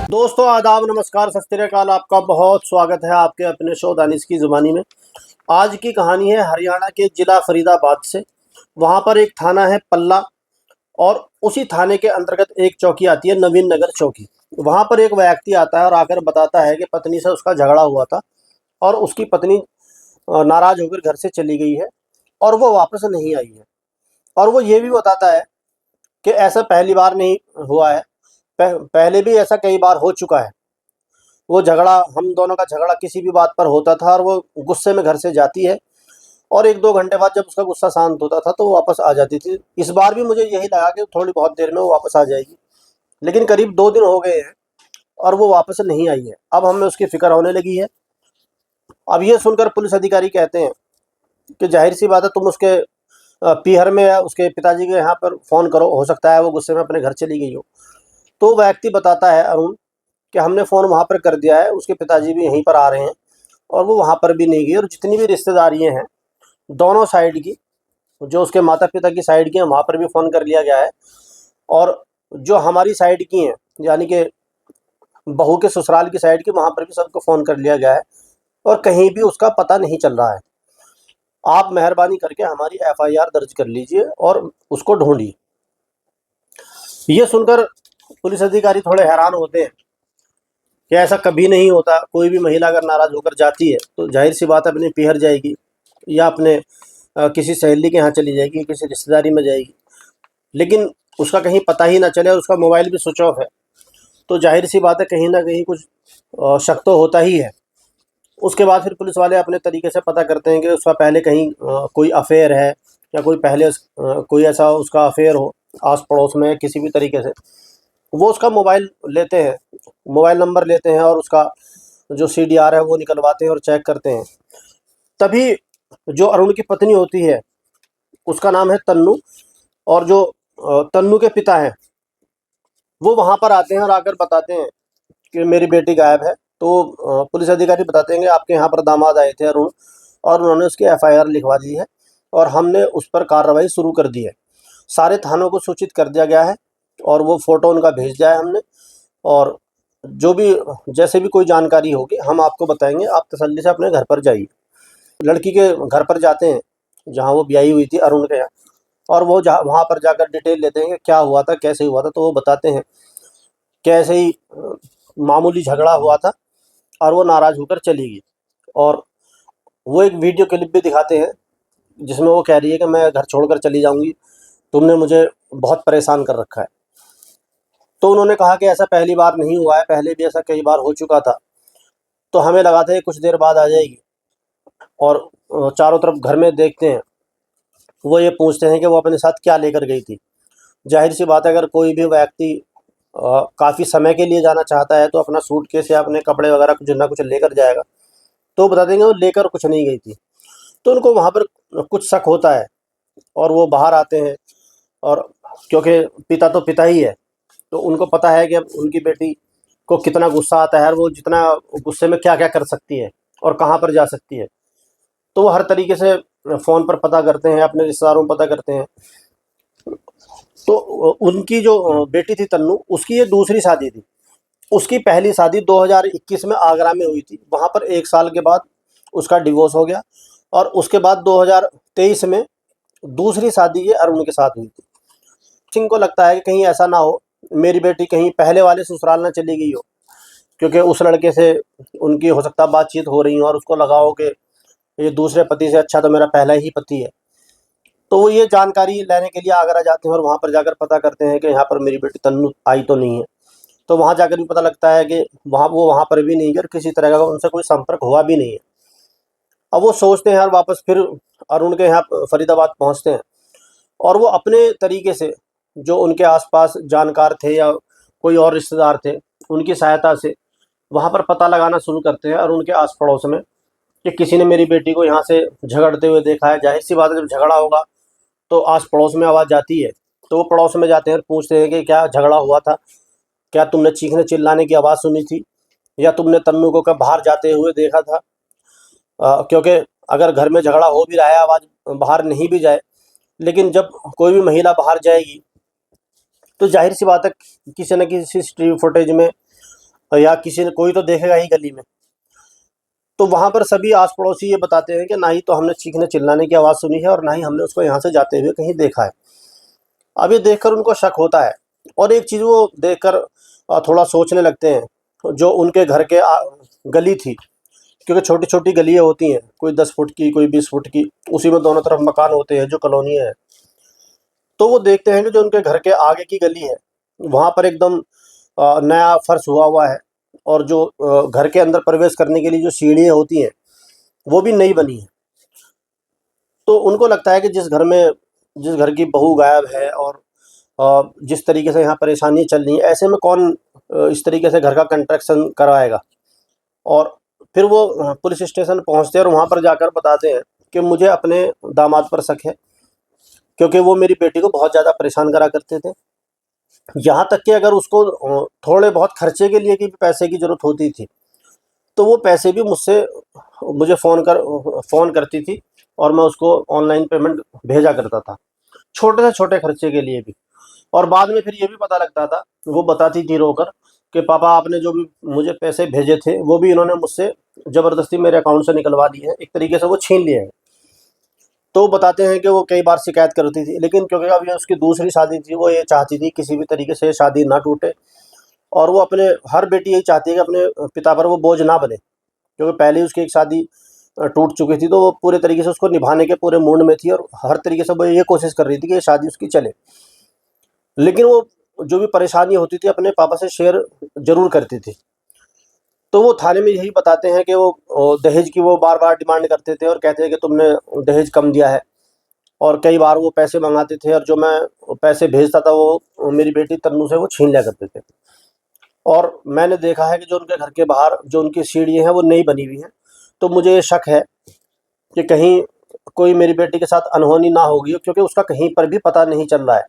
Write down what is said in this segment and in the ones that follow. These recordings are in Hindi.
दोस्तों आदाब नमस्कार सत श्री अकाल। आपका बहुत स्वागत है आपके अपने शो दानिश की ज़ुबानी में। आज की कहानी है हरियाणा के ज़िला फरीदाबाद से। वहाँ पर एक थाना है पल्ला और उसी थाने के अंतर्गत एक चौकी आती है नवीन नगर चौकी। वहाँ पर एक व्यक्ति आता है और आकर बताता है कि पत्नी से उसका झगड़ा हुआ था और उसकी पत्नी नाराज़ होकर घर से चली गई है और वो वापस नहीं आई है। और वो ये भी बताता है कि ऐसा पहली बार नहीं हुआ है, पहले भी ऐसा कई बार हो चुका है। वो झगड़ा, हम दोनों का झगड़ा किसी भी बात पर होता था और वो गुस्से में घर से जाती है और 1-2 घंटे बाद जब उसका गुस्सा शांत होता था तो वो वापस आ जाती थी। इस बार भी मुझे यही लगा कि थोड़ी बहुत देर में वो वापस आ जाएगी, लेकिन करीब 2 दिन हो गए हैं और वो वापस नहीं आई है। अब हमें उसकी फ़िक्र होने लगी है। अब ये सुनकर पुलिस अधिकारी कहते हैं कि ज़ाहिर-सी बात है, तुम उसके पीहर में या उसके पिताजी के यहाँ पर फ़ोन करो, हो सकता है वो गुस्से में अपने घर चली गई हो। तो व्यक्ति बताता है अरुण कि हमने फ़ोन वहाँ पर कर दिया है, उसके पिताजी भी यहीं पर आ रहे हैं और वो वहाँ पर भी नहीं गई। और जितनी भी रिश्तेदारियाँ हैं दोनों साइड की, जो उसके माता-पिता की साइड की हैं वहाँ पर भी फ़ोन कर लिया गया है और जो हमारी साइड की हैं, यानी कि बहू के ससुराल की साइड की, वहाँ पर भी सबको फ़ोन कर लिया गया है और कहीं भी उसका पता नहीं चल रहा है। आप मेहरबानी करके हमारी एफआईआर दर्ज कर लीजिए और उसको ढूँढिए। ये सुनकर पुलिस अधिकारी थोड़े हैरान होते हैं कि ऐसा कभी नहीं होता। कोई भी महिला अगर नाराज़ होकर जाती है तो ज़ाहिर-सी बात है अपने पीहर जाएगी या अपने किसी सहेली के यहाँ चली जाएगी, किसी रिश्तेदारी में जाएगी, लेकिन उसका कहीं पता ही ना चले और उसका मोबाइल भी स्विच ऑफ है, तो ज़ाहिर-सी बात है कहीं न कहीं कुछ शक तो होता ही है। उसके बाद फिर पुलिस वाले अपने तरीके से पता करते हैं कि उसका पहले कहीं कोई अफ़ेयर है या कोई पहले कोई ऐसा उसका अफ़ेयर हो आस-पड़ोस में किसी भी तरीके से। वो उसका मोबाइल लेते हैं, मोबाइल नंबर लेते हैं और उसका जो सीडीआर है वो निकलवाते हैं और चेक करते हैं। तभी जो अरुण की पत्नी होती है, उसका नाम है तन्नू, और जो तन्नू के पिता हैं, वो वहाँ पर आते हैं और आकर बताते हैं कि मेरी बेटी गायब है। तो पुलिस अधिकारी बताते हैं कि आपके यहाँ पर दामाद आए थे अरुण, और उन्होंने उसकी एफआईआर लिखवा दी है और हमने उस पर कार्रवाई शुरू कर दी है। सारे थानों को सूचित कर दिया गया है और वो फ़ोटो उनका भेज दिया है हमने, और जो भी जैसे भी कोई जानकारी होगी हम आपको बताएँगे, आप तसल्ली से अपने घर पर जाइए। लड़की के घर पर जाते हैं, जहाँ वो ब्याही हुई थी अरुण के यहाँ, और वो जहाँ वहाँ पर जाकर डिटेल लेते हैं कि क्या हुआ था, कैसे हुआ था। तो वो बताते हैं कि ऐसे ही मामूली झगड़ा हुआ था और वो नाराज़ होकर चली गई। और वो एक वीडियो क्लिप भी दिखाते हैं जिसमें वो कह रही है कि मैं घर छोड़कर चली जाऊँगी, तुमने मुझे बहुत परेशान कर रखा है। तो उन्होंने कहा कि ऐसा पहली बार नहीं हुआ है, पहले भी ऐसा कई बार हो चुका था। तो हमें लगा था कि कुछ देर बाद आ जाएगी, और चारों तरफ घर में देखते हैं। वो ये पूछते हैं कि वो अपने साथ क्या लेकर गई थी। ज़ाहिर-सी बात है, अगर कोई भी व्यक्ति काफ़ी समय के लिए जाना चाहता है तो अपना सूटकेस या अपने कपड़े वगैरह कुछ ना कुछ लेकर जाएगा। तो वो बता देंगे वो लेकर कुछ नहीं गई थी। तो उनको वहाँ पर कुछ शक होता है और वो बाहर आते हैं, और क्योंकि पिता तो पिता ही है, तो उनको पता है कि अब उनकी बेटी को कितना गुस्सा आता है और वो जितना गुस्से में क्या-क्या कर सकती है और कहाँ पर जा सकती है। तो वो हर तरीके से फ़ोन पर पता करते हैं, अपने रिश्तेदारों में पता करते हैं। तो उनकी जो बेटी थी तन्नू, उसकी ये दूसरी शादी थी। उसकी पहली शादी 2021 में आगरा में हुई थी। वहाँ पर 1 साल के बाद उसका डिवोर्स हो गया और उसके बाद 2023 में दूसरी शादी ये अरुण के साथ हुई थी। सिंह को लगता है कि कहीं ऐसा ना हो, मेरी बेटी कहीं पहले वाले ससुराल ना चली गई हो, क्योंकि उस लड़के से उनकी हो सकता है बातचीत हो रही हो और उसको लगा हो कि ये दूसरे पति से अच्छा तो मेरा पहला ही पति है। तो वो ये जानकारी लेने के लिए आगरा जाते हैं और वहाँ पर जाकर पता करते हैं कि यहाँ पर मेरी बेटी तन्नू आई तो नहीं है। तो वहाँ जाकर भी पता लगता है कि वहाँ पर भी नहीं है और किसी तरह का उनसे कोई संपर्क हुआ भी नहीं है। अब वो सोचते हैं और वापस फिर अरुण के यहाँ फरीदाबाद पहुँचते हैं, और वो अपने तरीके से जो उनके आस-पास जानकार थे या कोई और रिश्तेदार थे, उनकी सहायता से वहाँ पर पता लगाना शुरू करते हैं और उनके आस-पड़ोस में कि किसी ने मेरी बेटी को यहाँ से झगड़ते हुए देखा है। ज़ाहिर-सी बात है, जब झगड़ा होगा तो आस-पड़ोस में आवाज़ जाती है। तो वो पड़ोस में जाते हैं और पूछते हैं कि क्या झगड़ा हुआ था? क्या तुमने चीखने-चिल्लाने की आवाज़ सुनी थी? या तुमने तन्नू को कब बाहर जाते हुए देखा था? क्योंकि अगर घर में झगड़ा हो भी रहा है, आवाज़ बाहर नहीं भी जाए, लेकिन जब कोई भी महिला बाहर जाएगी, तो ज़ाहिर-सी बात है किसी न किसी सीसीटीवी फुटेज में या किसी ने कोई तो देखेगा ही गली में। तो वहाँ पर सभी आस पड़ोसी ये बताते हैं कि ना ही तो हमने चीखने चिल्लाने की आवाज़ सुनी है और ना ही हमने उसको यहाँ से जाते हुए कहीं देखा है। अब ये देखकर उनको शक होता है और एक चीज़ वो देखकर थोड़ा सोचने लगते हैं। जो उनके घर के गली थी, क्योंकि छोटी-छोटी गलियाँ होती हैं, कोई 10 फुट की, कोई 20 फुट की, उसी में दोनों तरफ मकान होते हैं, जो कॉलोनी है। तो वो देखते हैं कि जो उनके घर के आगे की गली है, वहाँ पर एकदम नया फर्श हुआ हुआ है और जो घर के अंदर प्रवेश करने के लिए जो सीढ़ियाँ होती हैं, वो भी नई बनी हैं। तो उनको लगता है कि जिस घर की बहू गायब है और जिस तरीके से यहाँ परेशानी चल रही है, ऐसे में कौन इस तरीके से घर का कंस्ट्रक्शन करवाएगा। और फिर वो पुलिस स्टेशन पहुँचते हैं और वहाँ पर जाकर बताते हैं कि मुझे अपने दामाद पर शक है, क्योंकि वो मेरी बेटी को बहुत ज़्यादा परेशान करा करते थे। यहाँ तक कि अगर उसको थोड़े बहुत खर्चे के लिए भी पैसे की ज़रूरत होती थी, तो वो पैसे भी मुझे फ़ोन करती थी और मैं उसको ऑनलाइन पेमेंट भेजा करता था, छोटे से छोटे खर्चे के लिए भी। और बाद में फिर ये भी पता लगता था, वो बताती थी रोकर कि पापा आपने जो भी मुझे पैसे भेजे थे, वो भी इन्होंने मुझसे ज़बरदस्ती मेरे अकाउंट से निकलवा दिए हैं, एक तरीके से वो छीन लिए हैं। तो बताते हैं कि वो कई बार शिकायत करती थी, लेकिन क्योंकि अब ये उसकी दूसरी शादी थी, वो ये चाहती थी किसी भी तरीके से शादी ना टूटे और वो अपने हर बेटी यही चाहती है कि अपने पिता पर वो बोझ ना बने, क्योंकि पहले ही उसकी एक शादी टूट चुकी थी, तो वो पूरे तरीके से उसको निभाने के पूरे मूड में थी और हर तरीके से वो ये कोशिश कर रही थी कि ये शादी उसकी चले। लेकिन वो जो भी परेशानी होती थी अपने पापा से शेयर ज़रूर करती थी। तो वो थाने में यही बताते हैं कि वो दहेज की वो बार-बार डिमांड करते थे और कहते हैं कि तुमने दहेज कम दिया है। और कई बार वो पैसे मँगाते थे और जो मैं पैसे भेजता था वो मेरी बेटी तन्नू से वो छीन लिया करते थे। और मैंने देखा है कि जो उनके घर के बाहर जो उनकी सीढ़ियाँ हैं वो नई बनी हुई हैं। तो मुझे ये शक है कि कहीं कोई मेरी बेटी के साथ अनहोनी ना हो गई हो, क्योंकि उसका कहीं पर भी पता नहीं चल रहा है।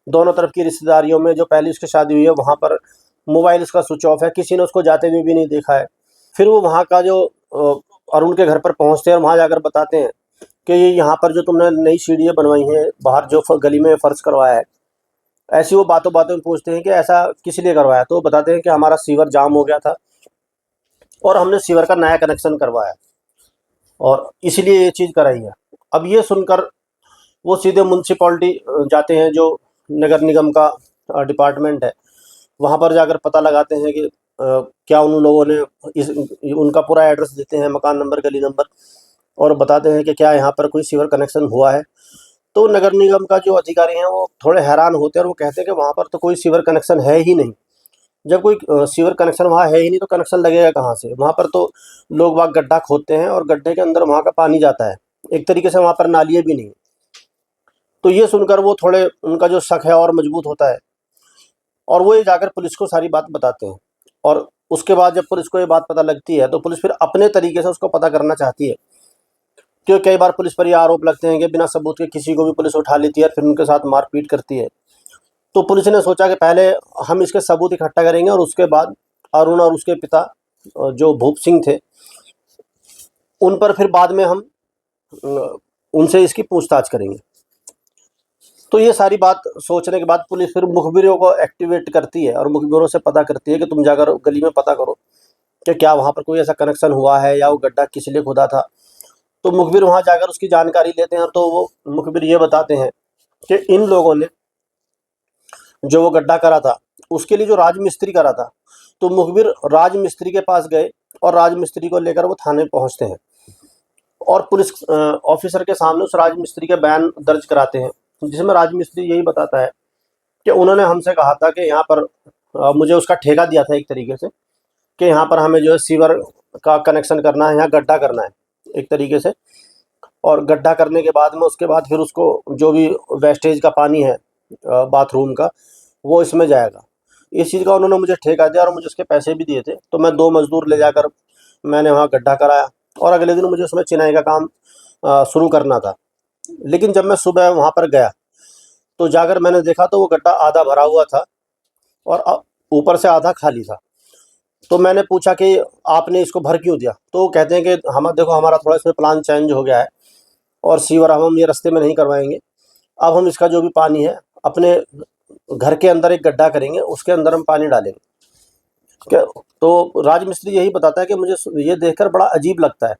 दोनों तरफ की रिश्तेदारियों में जो पहले उसकी शादी हुई है वहाँ पर मोबाइल उसका स्विच ऑफ है, किसी ने उसको जाते हुए भी नहीं देखा है। फिर वो वहाँ का जो और उनके घर पर पहुँचते हैं और वहाँ जाकर बताते हैं कि ये यहाँ पर जो तुमने नई सीढ़ियाँ बनवाई हैं, बाहर जो गली में फर्श करवाया है, ऐसी वो बातों-बातों में पूछते हैं कि ऐसा किस लिए करवाया? तो वो बताते हैं कि हमारा सीवर जाम हो गया था और हमने सीवर का नया कनेक्शन करवाया और इसलिए ये चीज़ कराई है। अब ये सुनकर वो सीधे म्युनिसिपैलिटी जाते हैं, जो नगर निगम का डिपार्टमेंट है। वहाँ पर जाकर पता लगाते हैं कि क्या उन लोगों ने इस उनका पूरा एड्रेस देते हैं, मकान नंबर, गली नंबर, और बताते हैं कि क्या यहाँ पर कोई सीवर कनेक्शन हुआ है। तो नगर निगम का जो अधिकारी हैं वो थोड़े हैरान होते हैं और वो कहते हैं कि वहाँ पर तो कोई सीवर कनेक्शन है ही नहीं। जब कोई सीवर कनेक्शन वहाँ है ही नहीं तो कनेक्शन लगेगा कहाँ से? वहाँ पर तो लोग वहाँ गड्ढा खोदते हैं और गड्ढे के अंदर वहाँ का पानी जाता है। एक तरीके से वहाँ पर नालियाँ भी नहीं हैं। तो ये सुनकर वो थोड़े उनका जो शक है और मजबूत होता है और वो ये जाकर पुलिस को सारी बात बताते हैं। और उसके बाद जब पुलिस को ये बात पता लगती है तो पुलिस फिर अपने तरीके से उसको पता करना चाहती है। क्योंकि कई बार पुलिस पर ये आरोप लगते हैं कि बिना सबूत के किसी को भी पुलिस उठा लेती है और फिर उनके साथ मारपीट करती है। तो पुलिस ने सोचा कि पहले हम इसके सबूत इकट्ठा करेंगे और उसके बाद अरुण और उसके पिता जो भूप सिंह थे, उन पर फिर बाद में हम उनसे इसकी पूछताछ करेंगे। तो ये सारी बात सोचने के बाद पुलिस फिर मुखबिरों को एक्टिवेट करती है और मुखबिरों से पता करती है कि तुम जाकर गली में पता करो कि क्या वहाँ पर कोई ऐसा कनेक्शन हुआ है या वो गड्ढा किस लिए खुदा था। तो मुखबिर वहाँ जाकर उसकी जानकारी लेते हैं तो वो मुखबिर ये बताते हैं कि इन लोगों ने जो वो गड्ढा करा था उसके लिए जो राजमिस्त्री करा था। तो मुखबिर राजमिस्त्री के पास गए और राजमिस्त्री को लेकर वो थाने पहुँचते हैं और पुलिस ऑफिसर के सामने उस राजमिस्त्री का बयान दर्ज कराते हैं, जिसमें राजमिस्त्री यही बताता है कि उन्होंने हमसे कहा था कि यहाँ पर मुझे उसका ठेका दिया था एक तरीके से, कि यहाँ पर हमें जो है सीवर का कनेक्शन करना है, यहाँ गड्ढा करना है एक तरीके से, और गड्ढा करने के बाद में उसके बाद फिर उसको जो भी वेस्टेज का पानी है बाथरूम का, वो इसमें जाएगा। इस चीज़ का उन्होंने मुझे ठेका दिया और मुझे उसके पैसे भी दिए थे। तो मैं 2 मज़दूर ले जाकर मैंने वहाँ गड्ढा कराया और अगले दिन मुझे उसमें चिनाई का काम शुरू करना था। लेकिन जब मैं सुबह वहाँ पर गया तो जाकर मैंने देखा तो वो गड्ढा आधा भरा हुआ था और ऊपर से आधा खाली था। तो मैंने पूछा कि आपने इसको भर क्यों दिया? तो वो कहते हैं कि हम देखो हमारा थोड़ा इसमें प्लान चेंज हो गया है और सीवर हम ये रास्ते में नहीं करवाएँगे। अब हम इसका जो भी पानी है अपने घर के अंदर एक गड्ढा करेंगे, उसके अंदर हम पानी डालेंगे। तो राज मिस्त्री यही बताता है कि मुझे ये देखकर बड़ा अजीब लगता है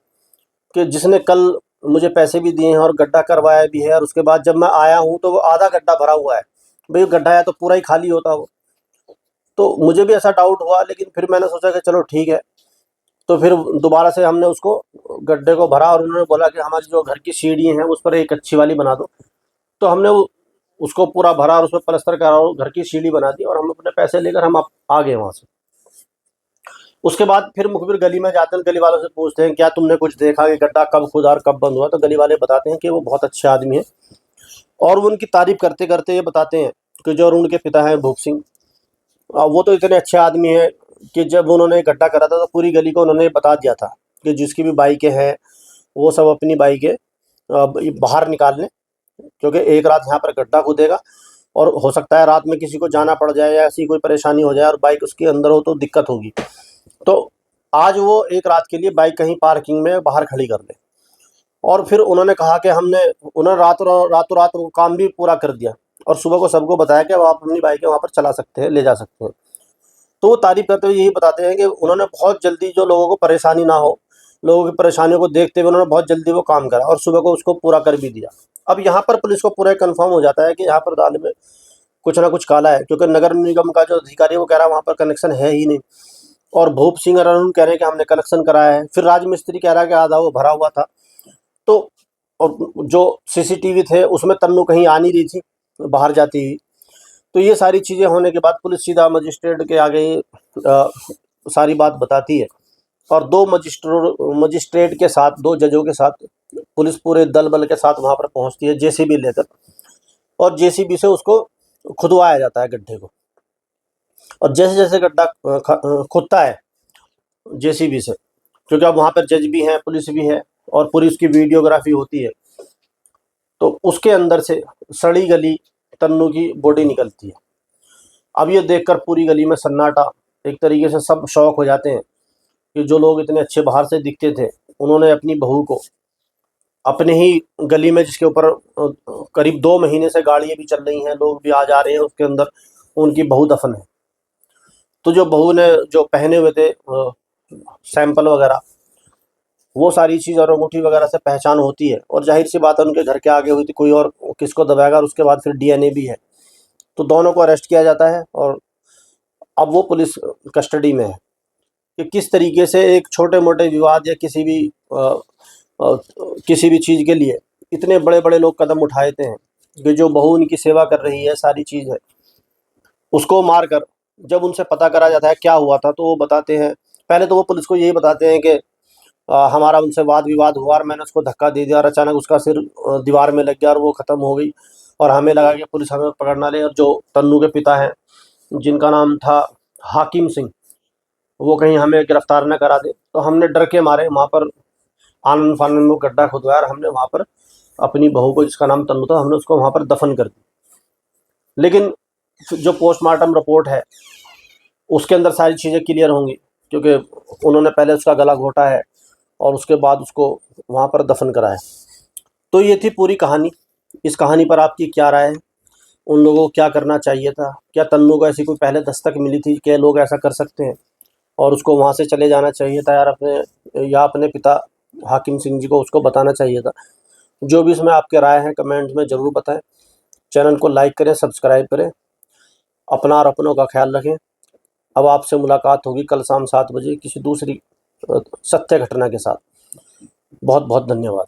कि जिसने कल मुझे पैसे भी दिए हैं और गड्ढा करवाया भी है, और उसके बाद जब मैं आया हूँ तो वो आधा गड्ढा भरा हुआ है। भाई गड्ढा है तो पूरा ही खाली होता वो। तो मुझे भी ऐसा डाउट हुआ, लेकिन फिर मैंने सोचा कि चलो ठीक है। तो फिर दोबारा से हमने उसको गड्ढे को भरा, और उन्होंने बोला कि हमारी जो घर की सीढ़ी हैं उस पर एक अच्छी वाली बना दो। तो हमने उसको पूरा भरा और उसमें प्लास्टर करा और घर की सीढ़ी बना दी, और हम अपने पैसे लेकर हम आ गए वहाँ से। उसके बाद फिर मुखबिर गली में जाते हैं, गली वालों से पूछते हैं क्या तुमने कुछ देखा कि गड्ढा कब खुदा और कब बंद हुआ। तो गली वाले बताते हैं कि वो बहुत अच्छे आदमी हैं, और वो उनकी तारीफ करते करते ये बताते हैं कि जो उनके पिता हैं भूप सिंह, वो तो इतने अच्छे आदमी हैं कि जब उन्होंने गड्ढा करा था तो पूरी गली को उन्होंने बता दिया था कि जिसकी भी बाइकें हैं वो सब अपनी बाइकें बाहर निकाल लें, क्योंकि एक रात यहाँ पर गड्ढा कूदेगा और हो सकता है रात में किसी को जाना पड़ जाए या ऐसी कोई परेशानी हो जाए और बाइक उसके अंदर हो तो दिक्कत होगी। तो आज वो एक रात के लिए बाइक कहीं पार्किंग में बाहर खड़ी कर ले। और फिर उन्होंने कहा कि उन्होंने रातों रात वो काम भी पूरा कर दिया, और सुबह को सबको बताया कि अब आप अपनी बाइकें वहाँ पर चला सकते हैं, ले जा सकते हैं। तो वो तारीफ करते हुए यही बताते हैं कि उन्होंने बहुत जल्दी, जो लोगों को परेशानी ना हो, लोगों की परेशानियों को देखते हुए उन्होंने बहुत जल्दी वो काम करा और सुबह को उसको पूरा कर भी दिया। अब यहाँ पर पुलिस को पूरा कंफर्म हो जाता है कि यहाँ पर दाल में कुछ ना कुछ काला है, क्योंकि नगर निगम का जो अधिकारी है वो कह रहा है वहाँ पर कनेक्शन है ही नहीं, और भूप सिंह और अरुण कह रहे हैं कि हमने कनेक्शन कराया है। फिर राज मिस्त्री कह रहा है कि आधा वो भरा हुआ था। तो और जो सीसीटीवी थे उसमें तन्नू कहीं आ नहीं रही थी बाहर जाती हुई। तो ये सारी चीज़ें होने के बाद पुलिस सीधा मजिस्ट्रेट के आगे सारी बात बताती है, और दो मजिस्ट्रेट के साथ, दो जजों के साथ पुलिस पूरे दल बल के साथ वहाँ पर पहुँचती है जेसीबी लेकर, और जेसीबी से उसको खुदवाया जाता है गड्ढे को। और जैसे जैसे गड्ढा खुदता है जेसीबी से, क्योंकि अब वहाँ पर जज भी हैं, पुलिस भी है, और पूरी उसकी वीडियोग्राफी होती है, तो उसके अंदर से सड़ी गली तन्नू की बॉडी निकलती है। अब ये देखकर पूरी गली में सन्नाटा, एक तरीके से सब शौक हो जाते हैं कि जो लोग इतने अच्छे बाहर से दिखते थे, उन्होंने अपनी बहू को अपने ही गली में, जिसके ऊपर करीब 2 महीने से गाड़ियाँ भी चल रही हैं, लोग भी आ जा रहे हैं, उसके अंदर उनकी बहू दफन है। तो जो बहू ने जो पहने हुए थे सैंपल वगैरह, वो सारी चीज़ और अंगूठी वगैरह से पहचान होती है, और जाहिर सी बात है उनके घर के आगे हुई थी, कोई और किसको दबाएगा। और उसके बाद फिर डीएनए भी है, तो दोनों को अरेस्ट किया जाता है, और अब वो पुलिस कस्टडी में है कि किस तरीके से एक छोटे मोटे विवाद या किसी भी चीज़ के लिए इतने बड़े बड़े लोग कदम उठाते हैं कि जो बहू उनकी सेवा कर रही है, सारी चीज़ है, उसको मार कर जब उनसे पता करा जाता है क्या हुआ था, तो वो बताते हैं, पहले तो वो पुलिस को यही बताते हैं कि हमारा उनसे वाद विवाद हुआ और मैंने उसको धक्का दे दिया और अचानक उसका सिर दीवार में लग गया और वो ख़त्म हो गई, और हमें लगा कि पुलिस हमें पकड़ ना ले, और जो तन्नू के पिता हैं जिनका नाम था हाकिम सिंह, वो कहीं हमें गिरफ्तार न करा दे, तो हमने डर के मारे वहाँ पर आनन फानन में गड्ढा खुदवाया, और हमने वहाँ पर अपनी बहू को, जिसका नाम तन्नू था, हमने उसको वहाँ पर दफन कर दी। लेकिन जो पोस्टमार्टम रिपोर्ट है उसके अंदर सारी चीज़ें क्लियर होंगी, क्योंकि उन्होंने पहले उसका गला घोटा है और उसके बाद उसको वहाँ पर दफन कराया। तो ये थी पूरी कहानी। इस कहानी पर आपकी क्या राय है? उन लोगों को क्या करना चाहिए था? क्या तन्नू को ऐसी कोई पहले दस्तक मिली थी कि लोग ऐसा कर सकते हैं और उसको वहाँ से चले जाना चाहिए था, यार अपने, या अपने पिता हाकिम सिंह जी को उसको बताना चाहिए था? जो भी इसमें आपके राय हैं कमेंट में ज़रूर बताएं। चैनल को लाइक करें, सब्सक्राइब करें, अपना और अपनों का ख्याल रखें। अब आपसे मुलाकात होगी कल शाम 7 बजे किसी दूसरी सत्य घटना के साथ। बहुत बहुत धन्यवाद।